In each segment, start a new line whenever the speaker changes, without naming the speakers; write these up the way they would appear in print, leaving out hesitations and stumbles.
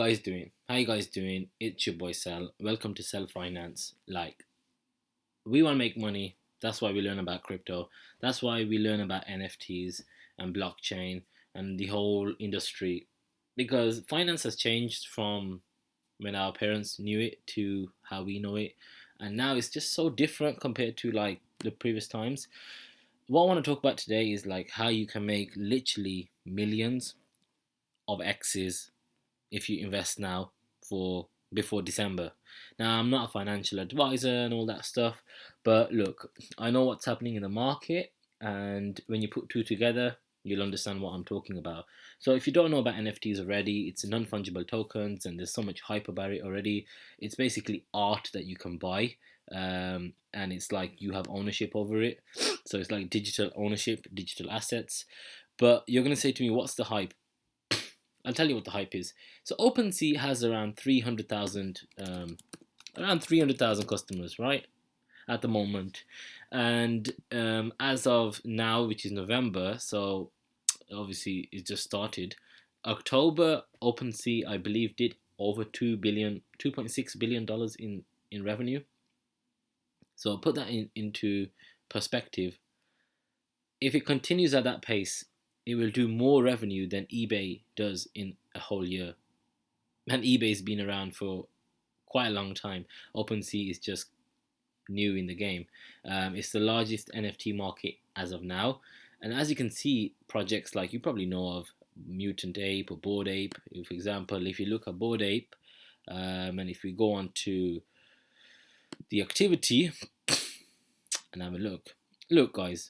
Guys doing? How you guys doing? It's your boy Sel. Welcome to Self Finance. We want to make money. That's why we learn about crypto. That's why we learn about NFTs and blockchain and the whole industry. Because finance has changed from when our parents knew it to how we know it, and now it's just so different compared to the previous times. What I want to talk about today is how you can make literally millions of X's if you invest now for before December. Now, I'm not a financial advisor and all that stuff, but look, I know what's happening in the market, and when you put two together, you'll understand what I'm talking about. So, if you don't know about NFTs already, it's non fungible tokens, and there's so much hype about it already. It's basically art that you can buy. And it's like you have ownership over it, so it's like digital ownership, digital assets. But you're gonna say to me, what's the hype? I'll tell you what the hype is. So OpenSea has around 300,000 customers, right, at the moment, and as of now, which is November, so obviously it just started. October, OpenSea, I believe, did over 2.6 billion dollars in revenue. So put that into perspective. If it continues at that pace, it will do more revenue than eBay does in a whole year. And eBay's been around for quite a long time. OpenSea is just new in the game. It's the largest NFT market as of now. And as you can see, projects like you probably know of Mutant Ape or Bored Ape. For example, if you look at Bored Ape, and if we go on to the activity and have a look, guys,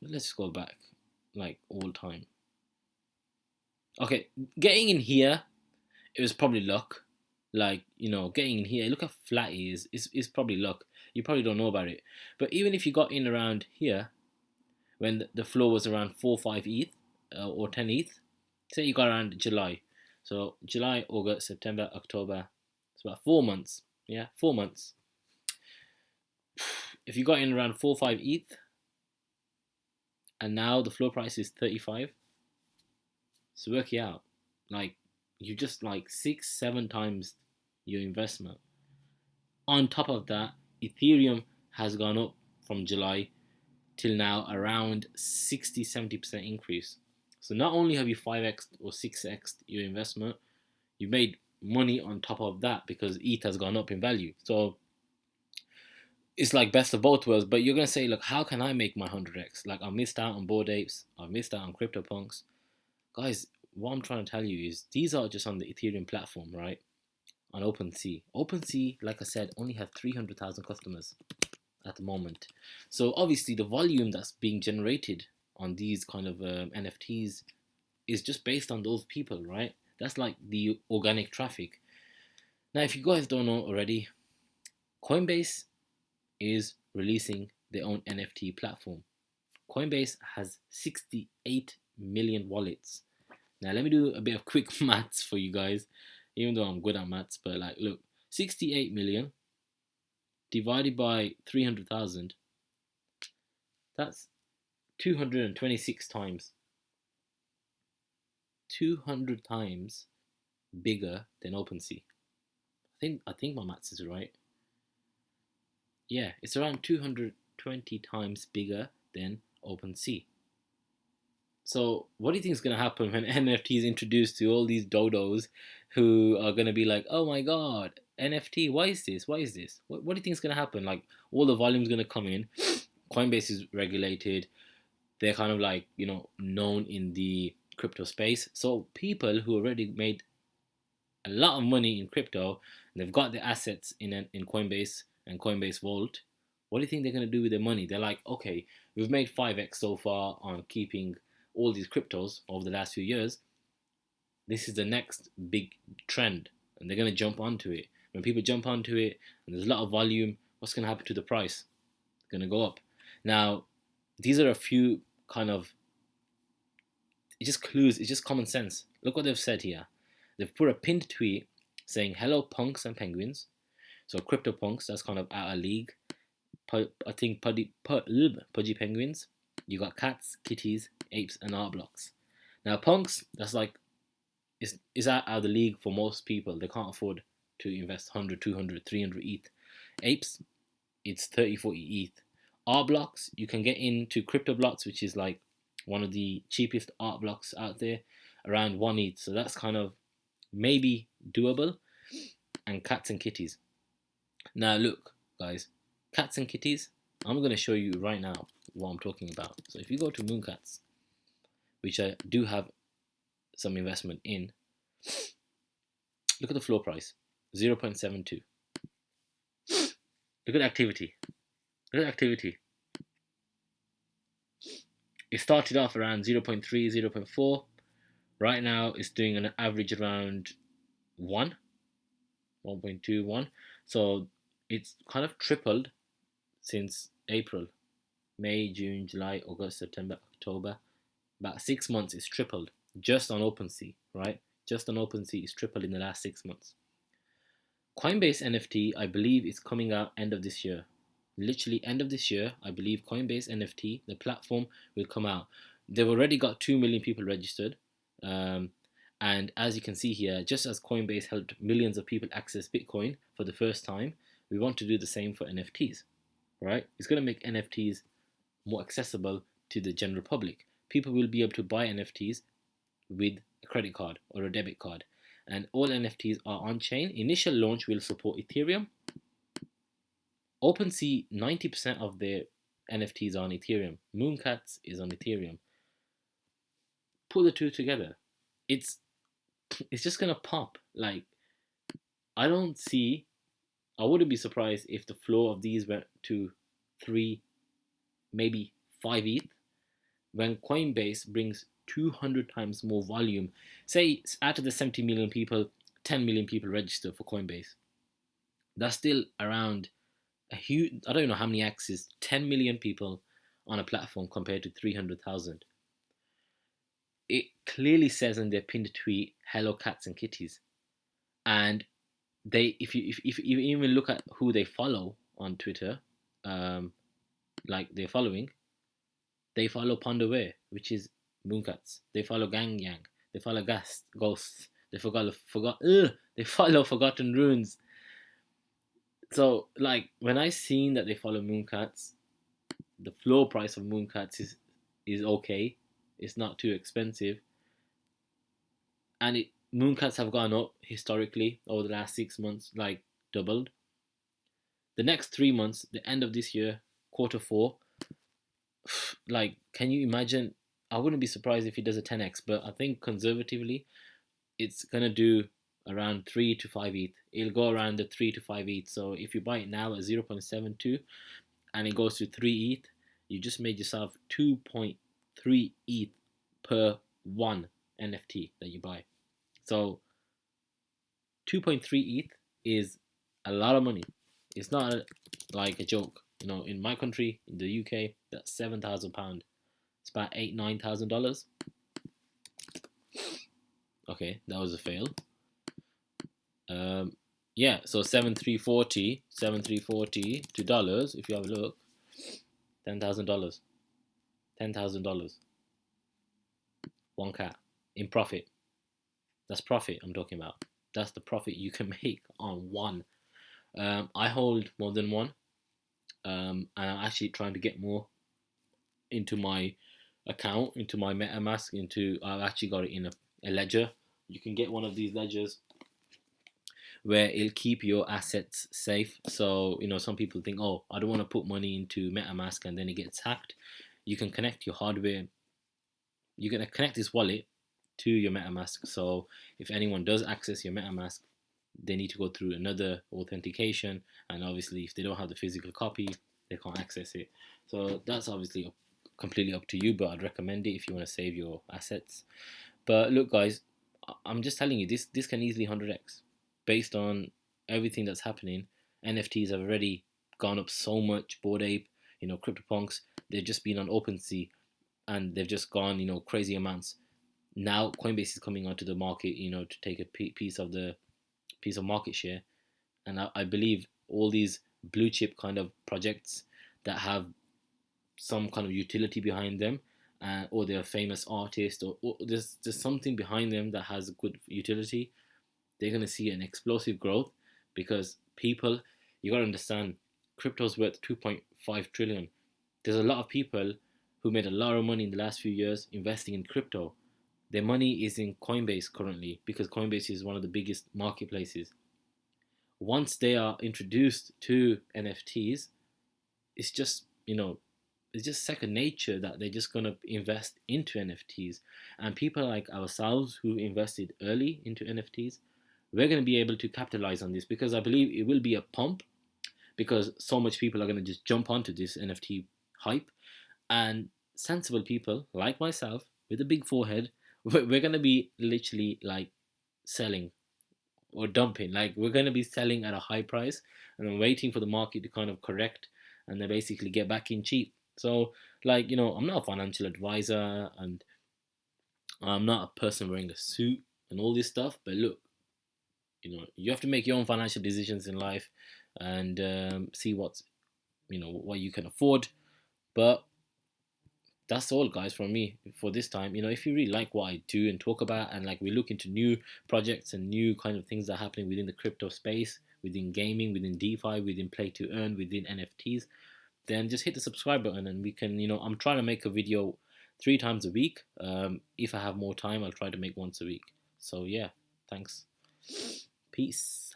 let's go back all time. Okay, getting in here, it was probably luck. Getting in here, look how flat it is probably luck. You probably don't know about it. But even if you got in around here, when the floor was around 4 5 ETH, or 10 ETH, say you got around July. So July, August, September, October, it's about 4 months. Yeah, 4 months. If you got in around 4 5 ETH, and now the floor price is 35, so work it out. You just 6 7 times your investment. On top of that, Ethereum has gone up from July till now around 60 70% increase. So not only have you 5x or 6x your investment, you made money on top of that because ETH has gone up in value. So it's like best of both worlds. But you're gonna say, look, how can I make my 100x? I missed out on Bored Apes, I missed out on CryptoPunks. Guys, what I'm trying to tell you is these are just on the Ethereum platform, right? On OpenSea. OpenSea, like I said, only have 300,000 customers at the moment. So obviously the volume that's being generated on these kind of NFTs is just based on those people, right? That's like the organic traffic. Now, if you guys don't know already, Coinbase is releasing their own NFT platform. Coinbase has 68 million wallets. Now, let me do a bit of quick maths for you guys, even though I'm good at maths. But look, 68 million divided by 300,000, that's 226 times. 200 times bigger than OpenSea. I think my maths is right. Yeah, it's around 220 times bigger than OpenSea. So, what do you think is going to happen when NFT is introduced to all these dodos who are going to be like, oh my god, NFT, why is this? Why is this? What do you think is going to happen? All the volume is going to come in. Coinbase is regulated. They're kind of known in the crypto space. So, people who already made a lot of money in crypto, they've got the assets in Coinbase and Coinbase Vault. What do you think they're going to do with their money? They're like, okay, we've made 5x so far on keeping all these cryptos over the last few years. This is the next big trend, and they're going to jump onto it. When people jump onto it and there's a lot of volume, what's going to happen to the price? It's going to go up. Now, these are a few kind of, it's just clues, it's just common sense. Look what they've said here. They've put a pinned tweet saying, hello punks and penguins. So crypto punks, that's kind of out of league. I think pudgy penguins. You got cats, kitties, apes, and art blocks. Now punks, that's is out of the league for most people. They can't afford to invest 100, 200, 300 ETH. Apes, it's 30, 40 ETH. Art blocks, you can get into crypto blocks, which is like one of the cheapest art blocks out there, around 1 ETH. So that's kind of maybe doable. And cats and kitties. Now look, guys, cats and kitties, I'm going to show you right now what I'm talking about. So if you go to Mooncats, which I do have some investment in, look at the floor price, 0.72. Look at activity. Look at activity. It started off around 0.3, 0.4. Right now, it's doing an average around 1.21. So it's kind of tripled since April. May, June, July, August, September, October. About 6 months, it's tripled just on Opensea, right? Just on Opensea, it's tripled in the last 6 months. Coinbase NFT, I believe, is coming out end of this year. Literally end of this year, I believe Coinbase NFT, the platform, will come out. They've already got 2 million people registered. And as you can see here, just as Coinbase helped millions of people access Bitcoin for the first time, we want to do the same for NFTs, right? It's going to make NFTs more accessible to the general public. People will be able to buy NFTs with a credit card or a debit card. And all NFTs are on-chain. Initial launch will support Ethereum. Opensea, 90% of their NFTs are on Ethereum. Mooncats is on Ethereum. Put the two together, it's just gonna pop. Like, I wouldn't be surprised if the floor of these went to 3, maybe 5 ETH. When Coinbase brings 200 times more volume, say out of the 70 million people, 10 million people register for Coinbase. That's still around a huge, I don't know how many X's, 10 million people on a platform compared to 300,000. It clearly says in their pinned tweet, "Hello cats and kitties," and they, if you even look at who they follow on Twitter, like they're following, they follow Ponderware, which is Mooncats. They follow Gang Yang. They follow Ghosts. They they follow Forgotten Runes. So like when I seen that they follow Mooncats, the floor price of Mooncats is okay. It's not too expensive, and Mooncats have gone up historically over the last 6 months, like doubled. The next 3 months, the end of this year, Q4, like, can you imagine? I wouldn't be surprised if it does a 10x, but I think conservatively, it's gonna do around 3 to 5 ETH. It'll go around the 3 to 5 ETH. So if you buy it now at 0.72 and it goes to 3 ETH, you just made yourself 2.3 ETH per one NFT that you buy. So 2.3 ETH is a lot of money. It's not like a joke. You know, in my country, in the UK, that's £7,000. It's about $9,000. Okay, that was a fail. Yeah, so 7,340 to dollars. If you have a look, $10,000. $10,000. One cat in profit. That's profit I'm talking about. That's the profit you can make on one. I hold more than one, and I'm actually trying to get more into my account, into my MetaMask. I've actually got it in a ledger. You can get one of these ledgers where it'll keep your assets safe. So, you know, some people think, oh, I don't want to put money into MetaMask and then it gets hacked. You can connect your hardware. You're going to connect this wallet to your MetaMask. So if anyone does access your MetaMask, they need to go through another authentication. And obviously, if they don't have the physical copy, they can't access it. So that's obviously completely up to you, but I'd recommend it if you want to save your assets. But look, guys, I'm just telling you, this can easily 100x. Based on everything that's happening, NFTs have already gone up so much. Bored Ape, you know, CryptoPunks, they've just been on OpenSea and they've just gone, you know, crazy amounts. Now Coinbase is coming onto the market, you know, to take a piece of market share. And I believe all these blue chip kind of projects that have some kind of utility behind them or they're a famous artist, or there's something behind them that has good utility, they're going to see an explosive growth because people, you got to understand, crypto's worth 2.5 trillion. There's a lot of people who made a lot of money in the last few years investing in crypto. Their money is in Coinbase currently because Coinbase is one of the biggest marketplaces. Once they are introduced to NFTs, it's just, it's just second nature that they're just going to invest into NFTs. And people like ourselves who invested early into NFTs, we're going to be able to capitalize on this because I believe it will be a pump because so much people are going to just jump onto this NFT hype. And sensible people like myself with a big forehead, we're going to be literally like selling or dumping. Like we're going to be selling at a high price and then waiting for the market to kind of correct and then basically get back in cheap. So, like, I'm not a financial advisor and I'm not a person wearing a suit and all this stuff. But look, you have to make your own financial decisions in life and see what you can afford. But that's all, guys, from me for this time. If you really like what I do and talk about, and like we look into new projects and new kind of things that are happening within the crypto space, within gaming, within DeFi, within play to earn, within NFTs, then just hit the subscribe button and we can, I'm trying to make a video 3 times a week. If I have more time, I'll try to make once a week. So yeah, thanks. Peace.